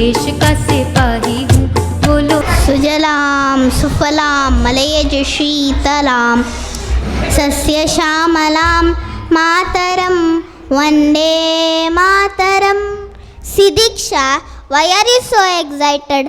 देश का सिपाही हूँ। बोलो सुजलां सुफलां मलयज शीतलां सस्यश्यामलां मातरं वन्दे मातरं. Sidiksha, why are you so excited?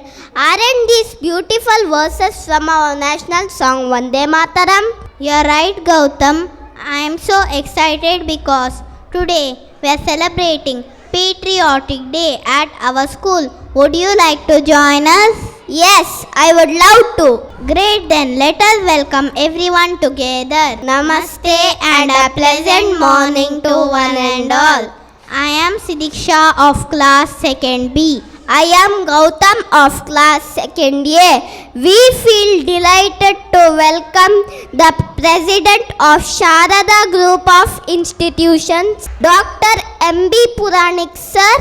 Aren't these beautiful verses from our national song Vande Mataram? You're right, Gautam. I am so excited because today we are celebrating Patriotic Day at our school. Would you like to join us? Yes, I would love to. Great, then let us welcome everyone together. Namaste and a pleasant morning to one and all. I am Sidiksha of class 2nd B. I am Gautam of class 2nd A. We feel delighted to welcome the President of Sharada Group of Institutions, Dr. M.B. Puranik Sir,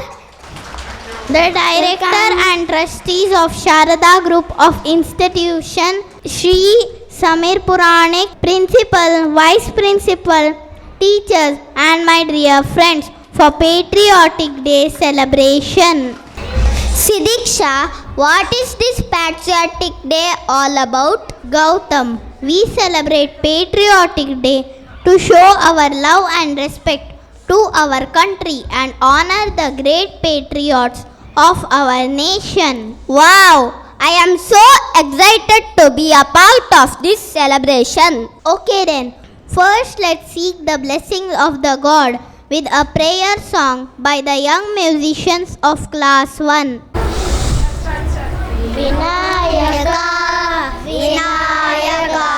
the Director and Trustees of Sharada Group of Institution, Shri Samir Puranik, Principal, Vice Principal, teachers and my dear friends for Patriotic Day celebration. Sidiksha, what is this Patriotic Day all about? Gautam, we celebrate Patriotic Day to show our love and respect to our country and honor the great patriots of our nation. Wow! I am so excited to be a part of this celebration. Okay then, first let's seek the blessings of the God with a prayer song by the young musicians of class 1. Vinayaka, Vinayaka,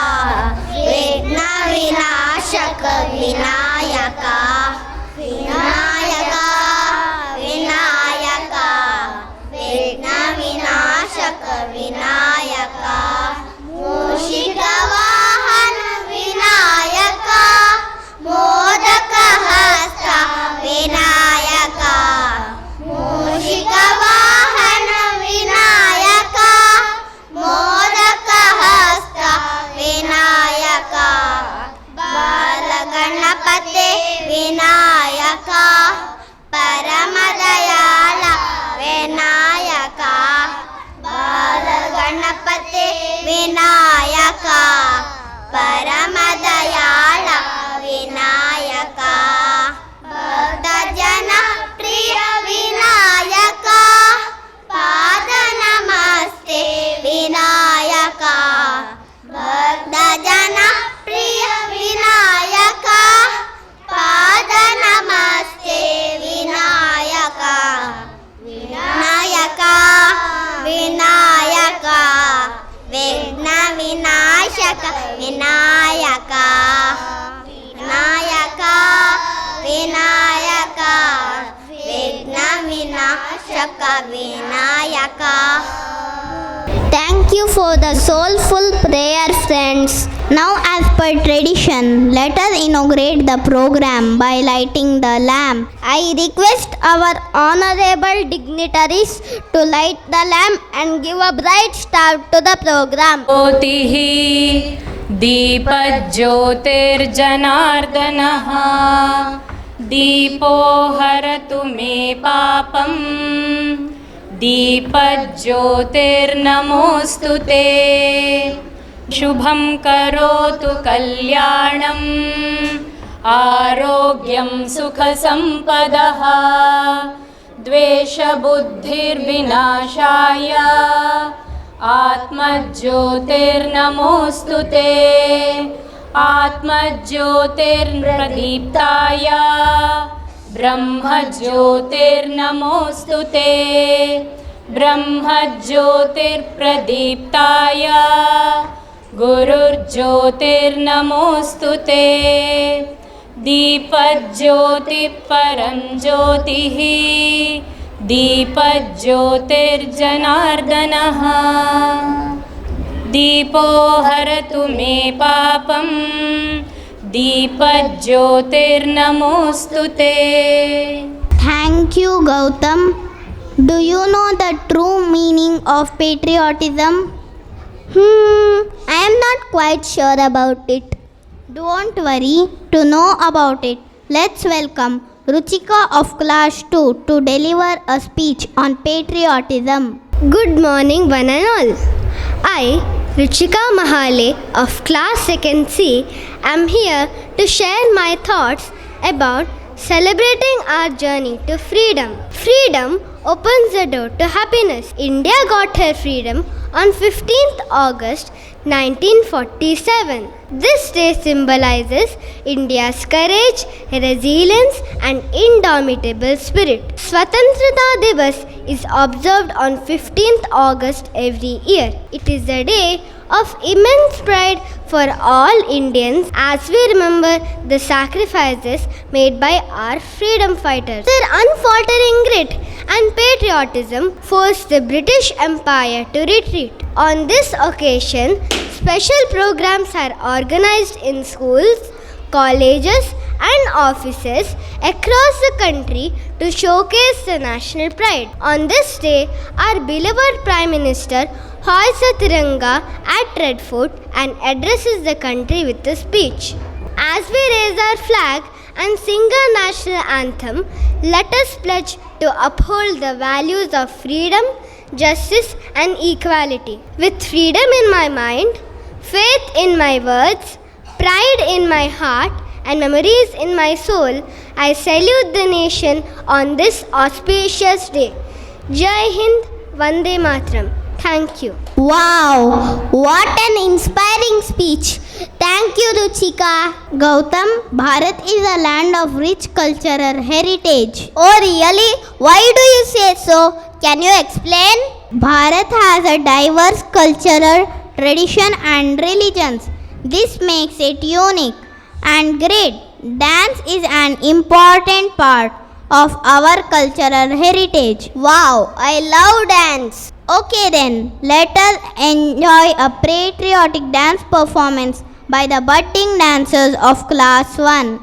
Vigna Vinashaka Vinayaka, Vinayaka, Vinayaka, Vigna Vinashaka Vinayaka, Mushika Vahana Vinayaka, Modaka Hasta Vinayaka, Mushika Vahana Vinayaka, Modaka Hasta Vinayaka, Balaganapate Vinayaka, Paramadayala Vinayaka, Balaganapate Vinayaka, Paramadayala Vinayaka, Bhaktajana Priya Vinayaka, Pada Namaste Vinayaka, Bhaktajana Priya Vinayaka, Pada Namaste Vinayaka, Vinayaka, Vinayaka, Vigna Vinashaka Vinayaka, Vinayaka, Vinayaka, Vigna Vinashaka Vinayaka. Thank you for the soulful prayer, friends. Now, as per tradition, let us inaugurate the program by lighting the lamp. I request our honorable dignitaries to light the lamp and give a bright start to the program. ज्योतिः दीपज्योतिर्जनार्दनः दीपो हरतु मे पापम् दीपज्योतिर्नमोऽस्तु ते शुभं करोतु कल्याणम् आरोग्यं सुखसम्पदः द्वेषबुद्धिर्विनाशाय आत्मज्योतिर्नमोऽस्तु ते आत्मज्योतिर्प्रदीप्ताय ब्रह्मज्योतिर्नमोऽस्तु ते ब्रह्मज्योतिर्प्रदीप्ताय गुरुर्ज्योतिर्नमोऽस्तु ते दीपज्योतिः ज्योतिः दीपज्योतिर्जनार्दनः दीपो हरतु मे पापम् दीपज्योतिर्नमोऽस्तु ते. Thank you, Gautam. Do you know the true meaning of patriotism? I am not quite sure about it. Don't worry, to know about it, let's welcome Ruchika of class 2 to deliver a speech on patriotism. Good morning, one and all. I, Ruchika Mahale of class 2nd C, am here to share my thoughts about celebrating our journey to freedom. Freedom opens the door to happiness. India got her freedom on 15th August 1947. This day symbolizes India's courage, resilience and indomitable spirit. Swatantrata Divas is observed on 15th August every year. It is a day of immense pride for all Indians as we remember the sacrifices made by our freedom fighters. Their unfaltering grit and patriotism forced the British Empire to retreat. On this occasion, special programs are organized in schools, colleges and offices across the country to showcase the national pride. On this day, our beloved Prime Minister hoists a Tiranga at Red Fort and addresses the country with a speech. As we raise our flag and sing our national anthem, let us pledge to uphold the values of freedom, justice and equality. With freedom in my mind, faith in my words, pride in my heart and memories in my soul, I salute the nation on this auspicious day. Jai Hind, Vande Mataram. Thank you. Wow, what an inspiring speech. Thank you, Ruchika. Gautam, Bharat is a land of rich cultural heritage. Oh really? Why do you say so? Can you explain? Bharat has a diverse cultural tradition and religions. This makes it unique and great. Dance is an important part of our cultural heritage. Wow, I love dance. Okay then, let us enjoy a patriotic dance performance by the budding dancers of class 1.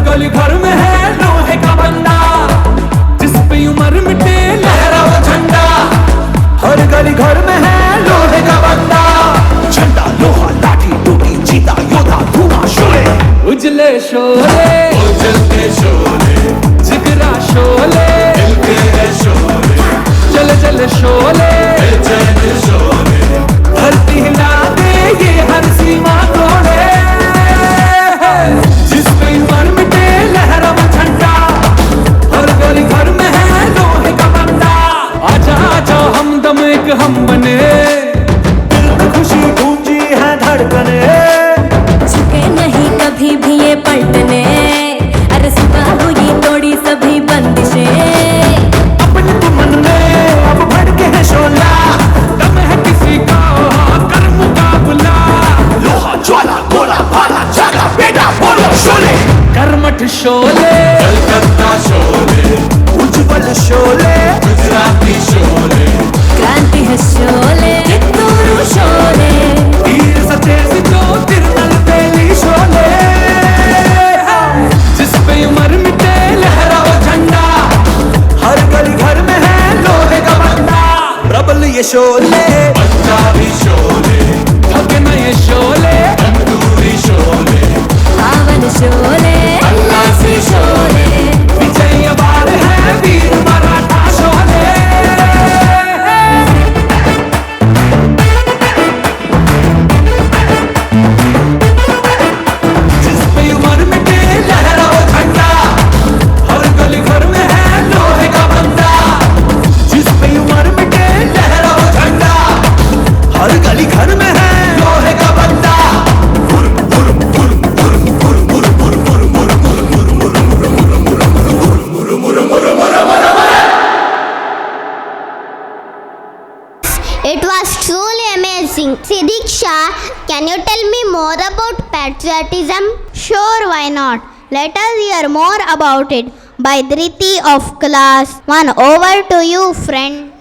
गली घर में है लोहे का बंदा, जिस पे उम्र मिटे लहरा वो झंडा। हर गली घर में है लोहे का बंदा, झंडा लोहा लाठी टूटी जीता योद्धा धुआं शोले। उजले शोले उजलते शोले, जिगरा शोले हिलते हैं शोले, चले चले शोले बेचैन शोले, धरती हिला दे ये हर सीमा तोड़े। जिस पे उम्र मिटे लहरा वो झंडा, हर गली घर में है लोहे का बंदा। आजा आजा हमदम एक हम बने, दिल में खुशी गूंजी है धड़कने। झुके नहीं कभी भी ये पलटने, अरे सुबह हुई तोड़ी सभी बंदिशें। अपने तुमन में अब भड़के है शोला, दम है किसी का कर मुकाबला। लोहा ज्वाला गोला भाला जागा बेटा बोलो शोले। कर्मठ शोले कलकत्ता शोले, उज्जवल शोले गुजराती शोले, क्रांति है शोले कित्तूरू शोले, वीर सतेज जो तिरनल बेली शोले। जिस पे उम्र मिटे लहरा वो झंडा, हर गली घर में है लोहे का बंदा। प्रबल ये शोले पंजाबी शोले, थके न ये शोले तंदूरी शोले, पावन शोले अल्लासी शोले, विजय बार है वीर मराठा शोले। जिस पे उम्र मिटे लहरा वो झंडा, हर गली घर में है लोहे का बंदा। जिस पे उम्र मिटे लहरा वो झंडा, हर गली घर में है लोहे का बंदा। It was truly amazing. Sidiksha, can you tell me more about patriotism? Sure, why not? Let us hear more about it by Dhriti of class 1. Over to you, friend.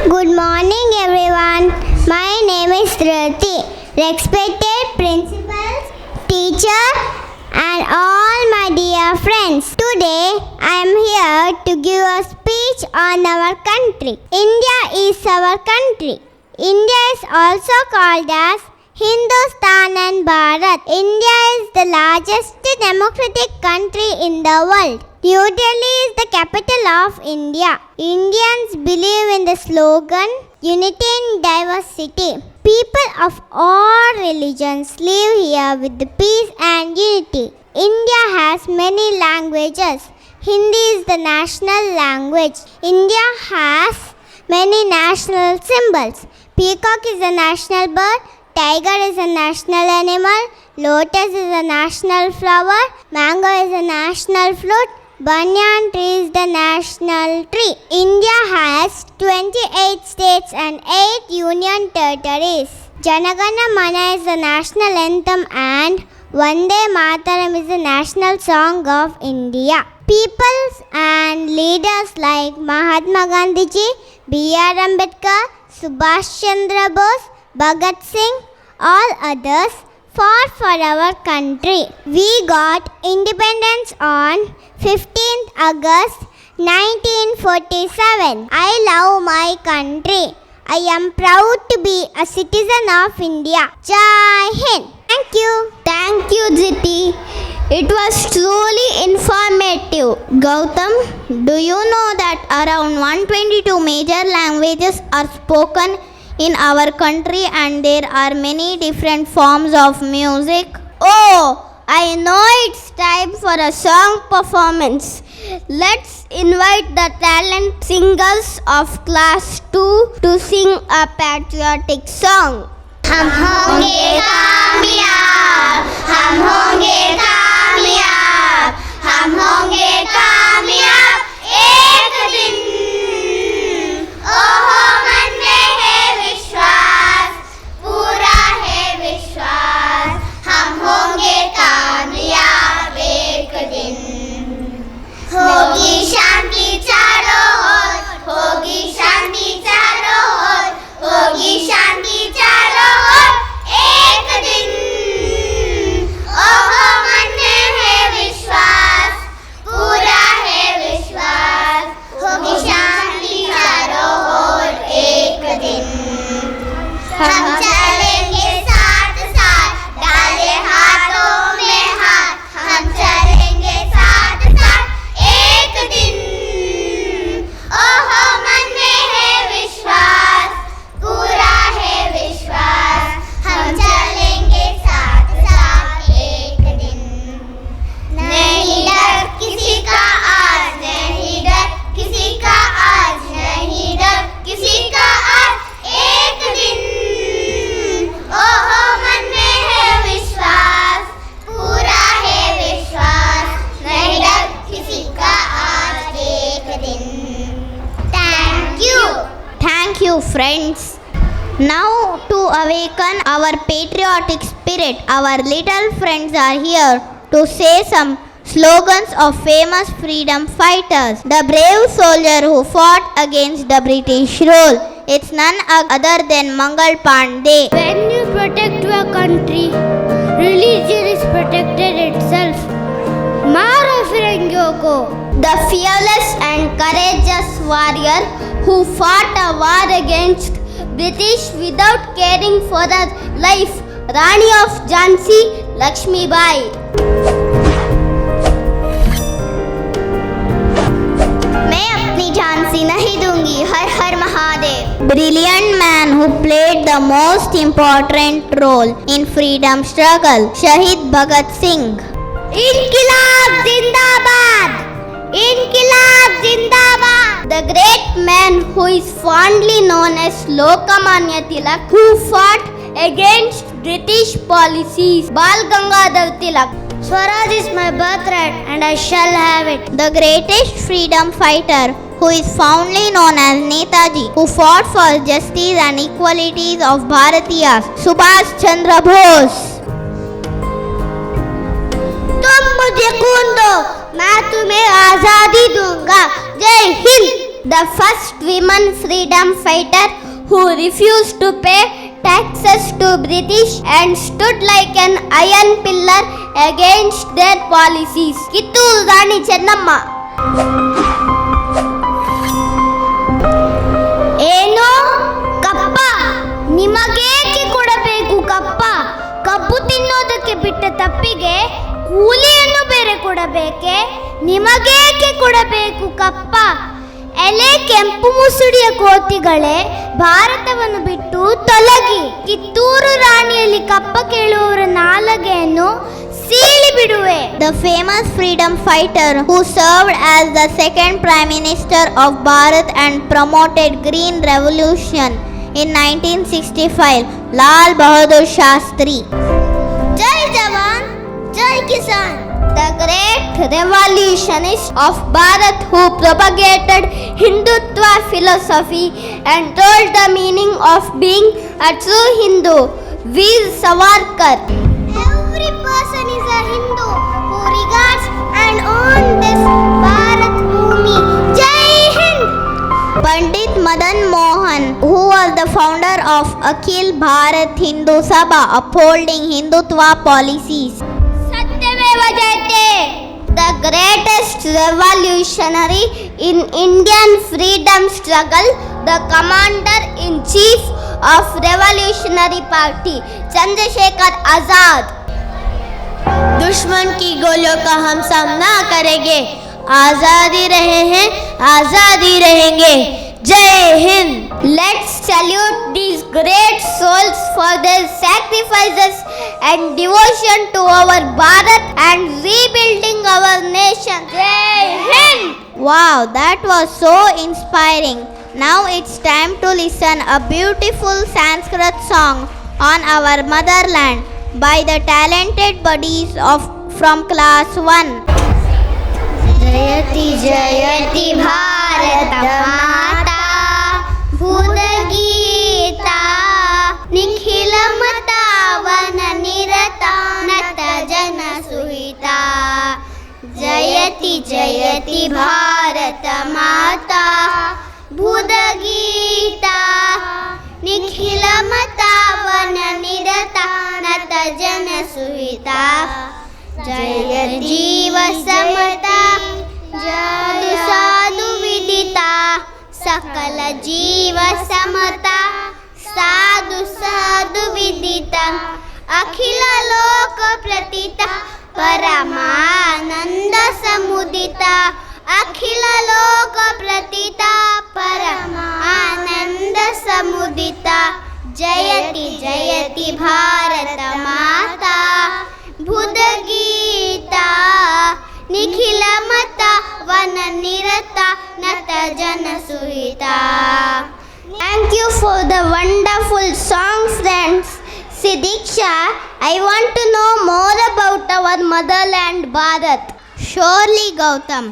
Good morning everyone. My name is Dhriti. Respected teacher, and all my dear friends. Today I am here to give a speech on our country. India is our country. India is also called as Hindustan and Bharat. India is the largest democratic country in the world. New Delhi is the capital of India. Indians believe in the slogan, unity in diversity. People of all religions live here with the peace and unity. India has many languages. Hindi is the national language. India has many national symbols. Peacock is a national bird. Tiger is a national animal. Lotus is a national flower. Mango is a national fruit. Banyan tree is the national tree. India has 28 states and 8 union territories. Janagana Mana is the national anthem and Vande Mataram is the national song of India. Peoples and leaders like Mahatma Gandhi ji, B.R. Ambedkar, Subhash Chandra Bose, Bhagat Singh, all others fought for our country. We got independence on 15th August 1947. I love my country. I am proud to be a citizen of India. Jai Hind. Thank you. Thank you, Ziti. It was truly informative. Gautam, do you know that around 122 major languages are spoken in our country and there are many different forms of music? Oh, I know it's time for a song performance. Let's invite the talent singers of class 2 to sing a patriotic song. हम होंगे कामयाब, हम होंगे कामयाब, हम होंगे कामयाब एक दिन। ओहो मन में है विश्वास, पूरा है विश्वास, हम होंगे कामयाब एक दिन। होगी शांति चारों ओर, होगी शांति चारों ओर, होगी शांति चारों ओर एक दिन। ओहो मन में है विश्वास, पूरा है विश्वास, होगी शांति चारों ओर एक दिन। हम चलेंगे साथ साथ, डाले हाथों में हाथ, हम चलेंगे साथ साथ एक दिन। ओहो मन में है विश्वास, पूरा है विश्वास, हम चलेंगे साथ साथ एक दिन। नहीं डर किसी का आज, नहीं डर किसी का आज, नहीं डर किसी का आज एक दिन। ओहो मन में है विश्वास, पूरा है विश्वास, नहीं डर किसी का आज एक दिन। Thank you. Thank you, friends. Now, to awaken our patriotic spirit, our little friends are here to say some slogans of famous freedom fighters. The brave soldier who fought against the British rule. It's none other than Mangal Pandey. When you protect your country, religion is protected itself. Maro Firangiyo ko. The fearless and courageous warrior who fought a war against British without caring for the life, Rani of Jhansi, Lakshmi Bai. मैं अपनी झांसी नहीं दूंगी, हर हर Mahadev. Brilliant man who played the most important role in freedom struggle, Shahid Bhagat Singh. Inqilab Zindabad! Inqilab Zindabad! The great man who is fondly known as Lokmanya Tilak, who fought against British policies, Bal Gangadhar Tilak. Swaraj is my birthright and I shall have it. The greatest freedom fighter who is fondly known as Netaji, who fought for justice and equalities of Bharatiyas, Subhash Chandra Bose. तुम मुझे खून दो, मैं तुम्हें आजादी दूंगा. जय Hind. The first women freedom fighter who refused to pay taxes forces to British and stood like an iron pillar against their policies. Kittur Rani Chennamma. ಏನು ಕಪ್ಪ? ನಿಮಗೇಕೆ ಕೊಡಬೇಕು ಕಪ್ಪ? ಕಬ್ಬು ತಿನ್ನೋದಕ್ಕೆ ಬಿಟ್ಟ ತಪ್ಪಿಗೆ ಕೂಲಿಯನ್ನು ಬೇರೆ ಕೊಡಬೇಕೆ? ನಿಮಗೇಕೆ ಕೊಡಬೇಕು ಕಪ್ಪ? ಎಲೆ ಕೆಂಪು ಮುಸುಡಿಯ ಕೋತಿಗಳೇ, ಭಾರತವನ್ನು ಬಿಟ್ಟು ತೊಲಗಿ. ಕಿತ್ತೂರು ರಾಣಿಯಲ್ಲಿ ಕಪ್ಪ ಕೇಳುವವರ ನಾಲಗೆಯನ್ನು ಸೀಳಿ ಬಿಡುವೆ. The famous freedom fighter who served as the second prime minister of Bharat and promoted Green Revolution in 1965, Lal Bahadur Shastri. Jai Jawan, Jai Kisan. The great revolutionist of Bharat who propagated Hindutva philosophy and told the meaning of being a true Hindu, Veer Savarkar. Every person is a Hindu who regards and owns this Bharat Bhumi. Jai Hind. Pandit Madan Mohan, who was the founder of Akhil Bharat Hindu Sabha, upholding Hindutva policies. Satyameva Jayate. The greatest revolutionary in Indian freedom struggle, the commander-in-chief of Revolutionary Party, Chandrasekhar Azad. दुश्मन की गोलियों का हम सामना करेंगे, आज़ादी रहे हैं, आज़ादी रहेंगे. जय Hind. Let's salute these great souls for their sacrifices and devotion to our Bharat and rebuilding our nation. Jai Hind. Wow, that was so inspiring. Now it's time to listen a beautiful Sanskrit song on our motherland by the talented buddies from class 1. Jayati Jayati Bharat Mata Bhudagita Nikhila Mata Vana Nirata Nata Jana Suhita. Jayati Jayati Bharat Mata Bhudagita Nikhila Mata Vana Nirata Nata Jana Suhita. Jaya Jiva Samata Jadu Sadhu Vidita Sakala Jiva Samata Sadhu Sadhu Vidita Akhila Loka Pratita Paramananda Samudita Akhila Loka Pratita Paramananda Samudita. Jayati Jayati Bharata Mata Bhudagita Nikhila Mata Vana Nirata Nata Jana Suhita. Thank you for the wonderful song, friends. Sidiksha, I want to know more about our motherland Bharat. Surely, Gautam.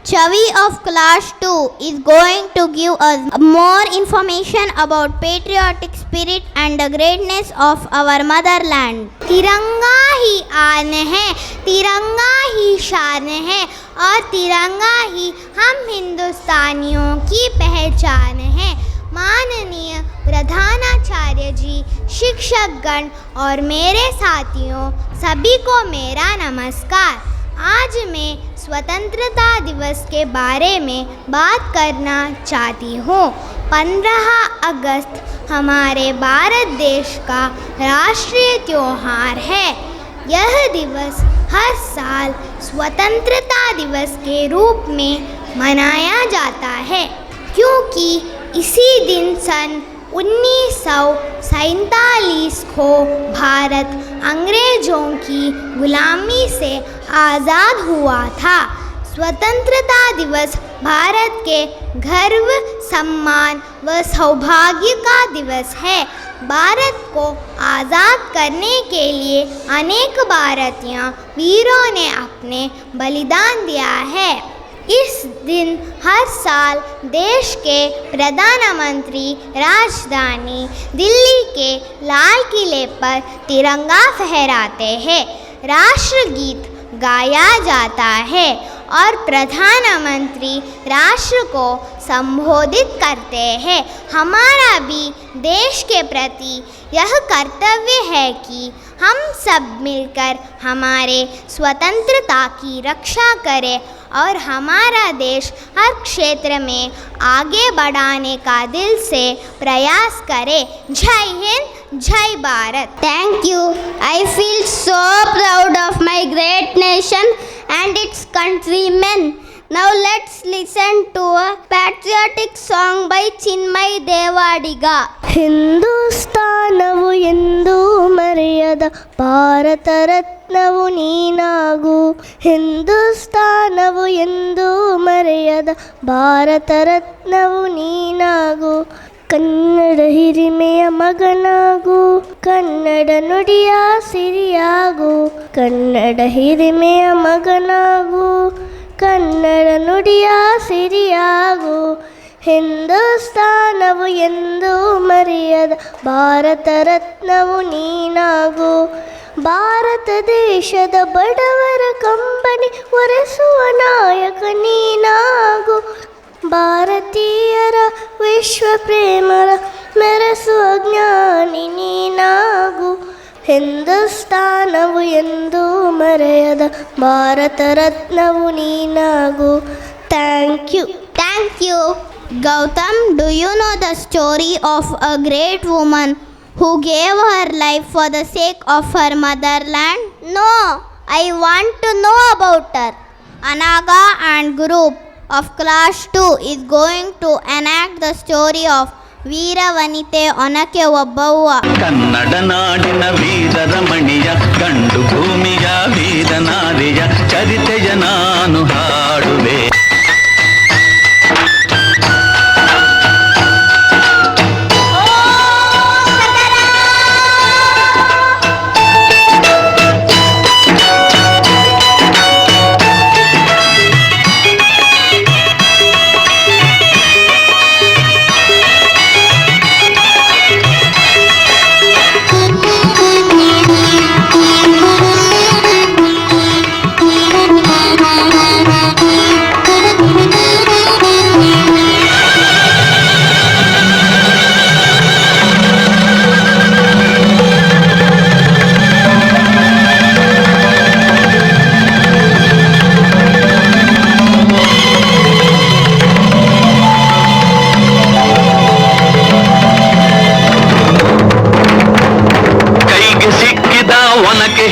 Chavi of class 2 is going to give us more information about patriotic spirit and the greatness of our motherland. तिरंगा ही आन है, तिरंगा ही शान है और तिरंगा ही हम हिंदुस्तानियों की पहचान है. माननीय प्रधानाचार्य जी, शिक्षकगण और मेरे साथियों, सभी को मेरा नमस्कार. आज मैं स्वतंत्रता दिवस के बारे में बात करना चाहती हूँ. 15 अगस्त हमारे भारत देश का राष्ट्रीय त्योहार है. यह दिवस हर साल स्वतंत्रता दिवस के रूप में मनाया जाता है, क्योंकि इसी दिन सन 1947 को भारत अंग्रेजों की गुलामी से आज़ाद हुआ था. स्वतंत्रता दिवस भारत के गर्व, सम्मान व सौभाग्य का दिवस है. भारत को आज़ाद करने के लिए अनेक भारतीय वीरों ने अपने बलिदान दिया है. इस दिन हर साल देश के प्रधानमंत्री राजधानी दिल्ली के लाल किले पर तिरंगा फहराते हैं, राष्ट्रगीत गाया जाता है और प्रधानमंत्री राष्ट्र को संबोधित करते हैं। हमारा भी देश के प्रति यह कर्तव्य है कि हम सब मिलकर हमारे स्वतंत्रता की रक्षा करें और हमारा देश हर क्षेत्र में आगे बढ़ाने का दिल से प्रयास करें। जय हिंद, जय Bharat. Thank you. I feel so proud of my great nation and its countrymen. Now let's listen to a patriotic song by Chinmay Devadiga. ಹಿಂದೂಸ್ತಾನವು ಎಂದೂ ಮರೆಯದ ಭಾರತ ರತ್ನವು ನೀನಾಗು. ಹಿಂದೂಸ್ತಾನವು ಎಂದೂ ಮರೆಯದ ಭಾರತ ರತ್ನವು ನೀನಾಗು. ಕನ್ನಡ ಹಿರಿಮೆಯ ಮಗನಾಗು, ಕನ್ನಡ ನುಡಿಯ ಸಿರಿಯಾಗು. ಕನ್ನಡ ಹಿರಿಮೆಯ ಮಗನಾಗು, ಕನ್ನಡ ನುಡಿಯ ಸಿರಿಯಾಗು. ಹಿಂದೂಸ್ತಾನವು ಎಂದೂ ಮರೆಯದ ಭಾರತ ರತ್ನವು ನೀನಾಗು. ಭಾರತ ದೇಶದ ಬಡವರ ಕಂಬನಿ ಒರೆಸುವ ನಾಯಕ ನೀನಾಗು. ಭಾರತೀಯರ ವಿಶ್ವ ಪ್ರೇಮರ ಮೆರೆಸುವ ಜ್ಞಾನಿ ನೀನಾಗು. ಹಿಂದೂಸ್ತಾನವು ಎಂದೂ ಮರೆಯದ ಭಾರತ ರತ್ನವು ನೀನಾಗು. Thank you. Thank you. Gautam, do you know the story of a great woman who gave her life for the sake of her motherland? No, I want to know about her. Anaga and group of class 2 is going to enact the story of ವೀರವನಿತೆ ಒನಕೆ ಒಬ್ಬವ್ವ. ಕನ್ನಡ ನಾಡಿನ ವೀರರಮಣಿಯ ಗಂಡು ಭೂಮಿಯ ವೀರನಾರಿಯ ಚರಿತೆಯ ನಾನು ಹಾಡುವೆ.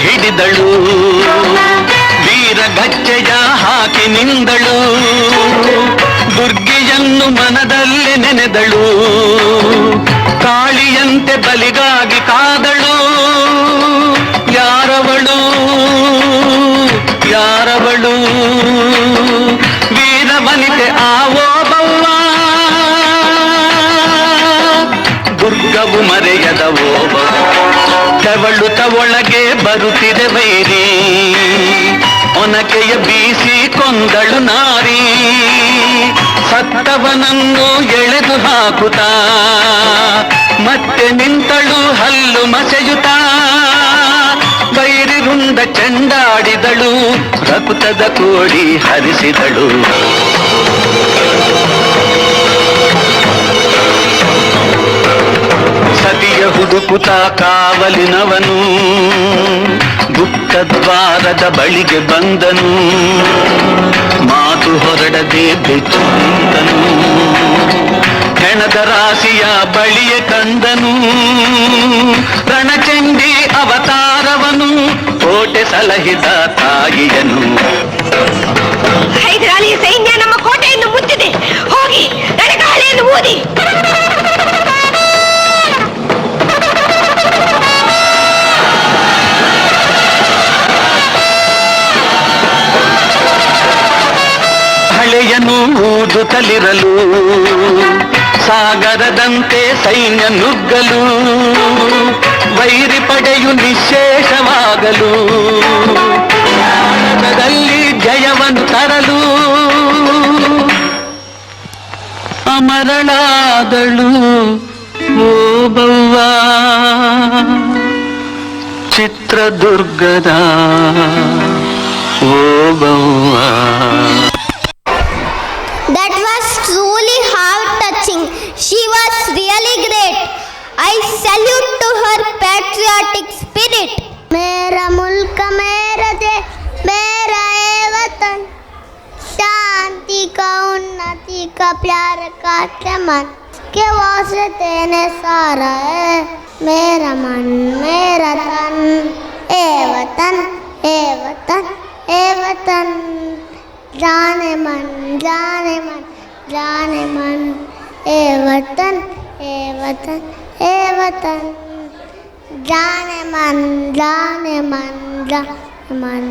ಹಿಡಿದಳು ವೀರಗಚ್ಚೆಯ ಹಾಕಿ ನಿಂದಳು. ದುರ್ಗೆಯನ್ನು ಮನದಲ್ಲಿ ನೆನೆದಳು. ಕಾಳಿಯಂತೆ ಬಲಿಗಾಗಿ ಕಾದಳು. ಯಾರವಳು ಯಾರವಳು ವೀರವನಿತೆ ಆವೋಬವ್ವ. ದುರ್ಗವು ಮರೆಯದ ಓಬವ್ವ. ತೆವಳುತ್ತ ಒಳಗೆ ಬರುತ್ತಿದೆ ವೈರಿ. ಒನಕೆಯ ಬೀಸಿ ಕೊಂದಳು ನಾರಿ. ಸತ್ತವನನ್ನು ಎಳೆದು ಹಾಕುತ್ತಾ ಮತ್ತೆ ನಿಂತಳು ಹಲ್ಲು ಮಸೆಯುತ್ತ. ಬೈರಿ ರುಂಡ ಚೆಂಡಾಡಿದಳು. ರಕ್ತದ ಕೋಡಿ ಹರಿಸಿದಳು. ಸತಿಯ ಹುಡುಕುತ್ತ ಕಾವಲಿನವನು ಗುಪ್ತ ದ್ವಾರದ ಬಳಿಗೆ ಬಂದನು. ಮಾತು ಹೊರಡದೆ ಬೆಚ್ಚುಂದನು. ಹೆಣದ ರಾಶಿಯ ಬಳಿಯ ಕಂದನು. ರಣಚಂಡಿ ಅವತಾರವನು ಕೋಟೆ ಸಲಹಿದ ತಾಯಿಯನು. ಹೈದರಾಲಿ ಸೈನ್ಯ ನಮ್ಮ ಕೋಟೆಯನ್ನು ಮುತ್ತಿದೆ. ಹೋಗಿ ರಣಗಾಳಿಯನ್ನು ಊದಿ. ಹಳೆಯನು ಊದುತ್ತಲಿರಲು ಸಾಗರದಂತೆ ಸೈನ್ಯ ನುಗ್ಗಲು. ವೈರಿ ಪಡೆಯು ನಿಶ್ಶೇಷವಾಗಲು. ಭಾರತದಲ್ಲಿ ಜಯವನ್ನು ತರಲು ಅಮರಳಾದಳು ಓಬವ್ವ. ಚಿತ್ರದುರ್ಗದ Obavva. That was truly She was really great. I salute to her patriotic spirit. मेरा मुल्क मेरा देश मेरा ये वतन, शांति का उन्नति का प्यार का चमन के वास्ते ने सारा है मेरा मन मेरा तन। ए वतन ए वतन ए वतन, जाने मन जाने मन जाने मन। ए वतन ए वतन ए वतन, जाने मन जाने मन जाने मन।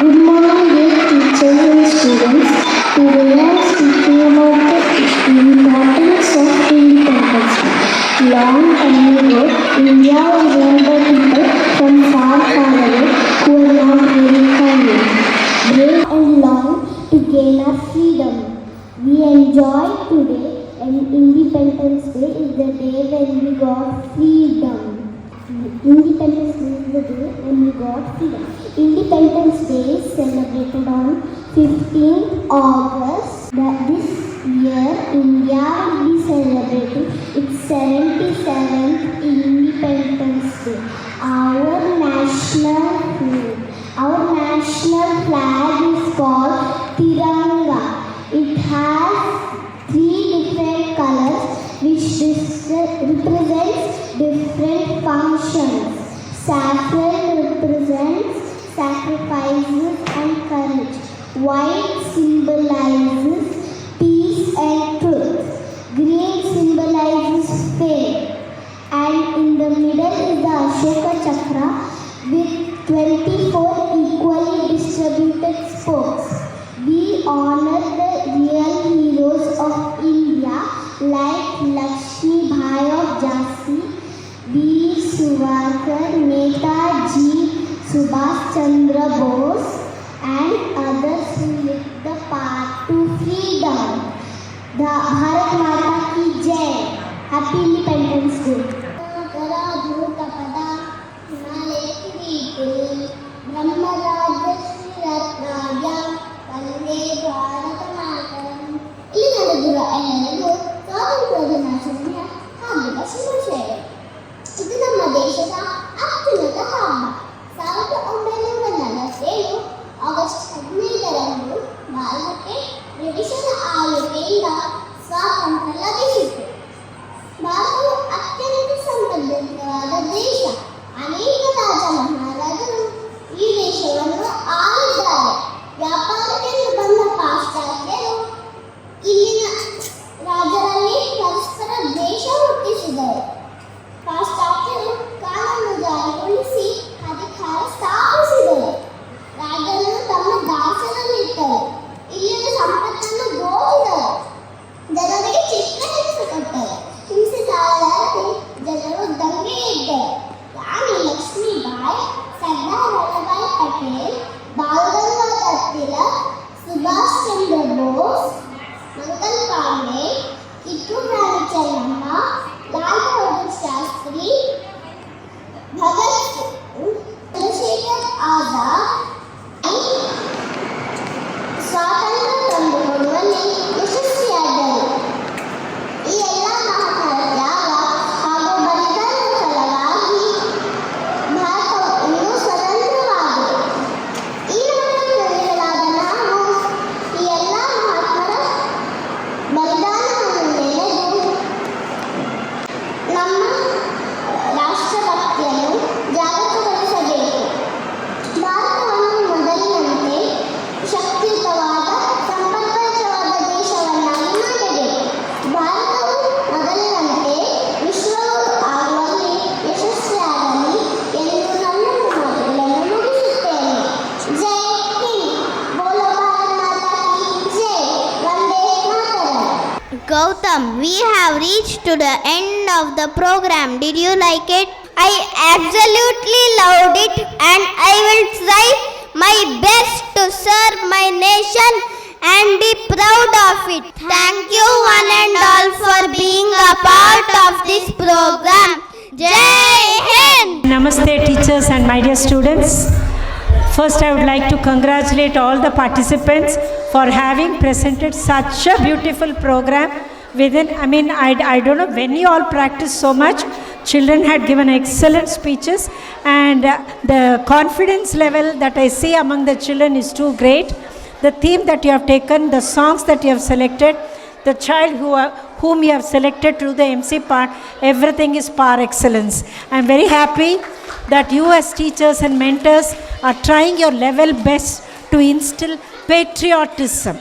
Good morning, dear teachers and students. We will learn speaking about the importance of independence. Long time ago, India was ruled by people from far, far away who were not very kind, brave and long to gain our freedom. We enjoy today, and Independence Day is the day when we got freedom. Independence Day is the day when we got freedom. Independence Day is celebrated on 15th August. This year, India will be celebrating its 77th Independence Day. Our national flag is called Tiranga. It has 3 different colors which represents different functions. Saffron represents sacrifices and courage. White symbolizes peace and truth. Green symbolizes faith. And in the middle is the Ashoka Chakra with 24 equally distributed spokes. We honor the real heroes of India like Lakshmi Bai of Jhansi, Veer Savarkar, Netaji Subhash Chandra Bose, and others who lit the path to freedom. The Bharat Mata ki Jai. Happy Independence Day. ಇಲ್ಲಿ ನಡೆದಿರುವ ಎಲ್ಲರಿಗೂ ಸ್ವಾತಂತ್ರ್ಯ ದಿನಾಚರಣೆಯ ಹಾರ್ದಿಕ ಶುಭಾಶಯಗಳು. ಇದು ನಮ್ಮ ದೇಶದ ಅತ್ಯುನ್ನತ ಹಬ್ಬ. 1947 ಆಗಸ್ಟ್ 15ರಂದು ಭಾರತಕ್ಕೆ ಬ್ರಿಟಿಷರ ಆಳ್ವಿಕೆಯಿಂದ ಸ್ವಾತಂತ್ರ್ಯ ಲಭಿಸಿತು. ಭಾರತವು ಅತ್ಯಂತ ಸಮೃದ್ಧವಾದ ದೇಶ. ಅನೇಕ ರಾಜ ಮಹಾರಾಜರು ಈ ದೇಶವನ್ನು ಆಳಿದ್ದಾರೆ. ವ್ಯಾಪಾರಕ್ಕೆಂದು ಬಂದ ಪಾಶ್ಚಾತ್ಯರು ಇಲ್ಲಿನ ರಾಜರಲ್ಲಿ ಪರಸ್ಪರ ದ್ವೇಷ ಹುಟ್ಟಿಸಿದರು. ಪಾಶ್ಚಾತ್ಯರು ಕಾನೂನು ಜಾರಿಗೊಳಿಸಿ ಅಧಿಕಾರ ಸ್ಥಾಪಿಸಿದರು. ರಾಜರನ್ನು ತಮ್ಮ ದಾಸರಲ್ಲಿಟ್ಟರು. ಇಲ್ಲಿನ ಸಂಪತ್ತನ್ನು ದೋಚಿದರು. ಜನರಿಗೆ ಚಿತ್ರಹಿಂಸೆ ಕೊಟ್ಟರು. ಹಿಂಸೆ ತಾಳಲಾರದೆ ಜನರು ದಂಗೆ ಎದ್ದರು. ರಾಣಿ ಲಕ್ಷ್ಮೀಬಾಯಿ, ಸರ್ದಾರ್ ವಲ್ಲಭಾಯ್ ಪಟೇಲ್, ಬಾಲ್ ಗಂಗಾಧರ್ ತಿಲಕ್, ಸುಭಾಷ್ ಚಂದ್ರ ಬೋಸ್, ಮಂಗಲ್ ಪಾಂಡೆ, ಕಿತ್ತೂರು ರಾಣಿ ಚೆನ್ನಮ್ಮ, ಲಾಲ್ ಬಹದ್ದೂರ್ ಶಾಸ್ತ್ರಿ, ಭಗತ್ ಸಿಂಗ್, ಚಂದ್ರಶೇಖರ್ ಆಜಾದ್ ಸ್ವಾತಂತ್ರ್ಯ ತಂದುಕೊಡುವಲ್ಲಿ ಯಶಸ್ವಿಯಾದರು. ಈ ಎಲ್ಲ ಮಹಾತ್ಮರ ತ್ಯಾಗ ಹಾಗೂ ಬಲಿದಾನದ ಫಲವಾಗಿ ಭಾರತವು ಇನ್ನೂ ಸ್ವತಂತ್ರವಾಗಿದೆ. ಈ ನಾಡಿನಲ್ಲಿಗಳಾದ ನಾವು ಈ ಎಲ್ಲ ಮಹಾತ್ಮರ ಬಲಿದಾನವನ್ನು ನೆನೆದು ನಮ್ಮ ರಾಷ್ಟ್ರಭಕ್ತಿಯನ್ನು ಜಾಗೃತಗೊಳಿಸಬೇಕು. ಭಾರತವನ್ನು ಮೊದಲಿನಂತೆ ಶಕ್ತಿಯುತವಾದ ಸಂಪದ್ಭರಿತವಾದ ದೇಶವನ್ನಾಗಿ ಮಾಡಬೇಕು. ಭಾರತವು ಮೊದಲಿನಂತೆ ವಿಶ್ವವು ಆಗುವಲ್ಲಿ ಯಶಸ್ವಿಯಾಗಲಿ ಎಂದು ನನ್ನ ಮಾತುಗಳನ್ನು ಮುಗಿಸುತ್ತೇನೆ. ಜೈ ಹಿಂದ್, ಬೋಲೋ ಭಾರತ್ ಮಾತಾ ಕಿ ಜೈ, Vande Mataram. Gautam, we have reached to the end of the program. Did you like it? I absolutely loved it, and I will try my best to serve my nation and be proud of it. Thank you one and all for being a part of this program. Jai Hind! Namaste teachers and my dear students. First I would like to congratulate all the participants for having presented such a beautiful program I don't know when you all practice so much. Children had given excellent speeches, and the confidence level that I see among the children is too great. The theme that you have taken, the songs that you have selected, the child whom you have selected through the MC part, everything is par excellence. I am very happy that you as teachers and mentors are trying your level best to instill patriotism.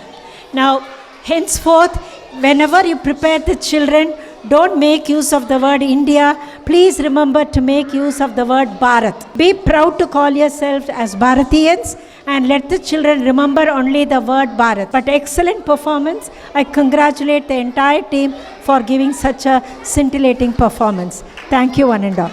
Now, henceforth, whenever you prepare the children, don't make use of the word India. Please remember to make use of the word Bharat. Be proud to call yourselves as Bharatiyans, and let the children remember only the word Bharat. But excellent performance. I congratulate the entire team for giving such a scintillating performance. Thank you, one and all.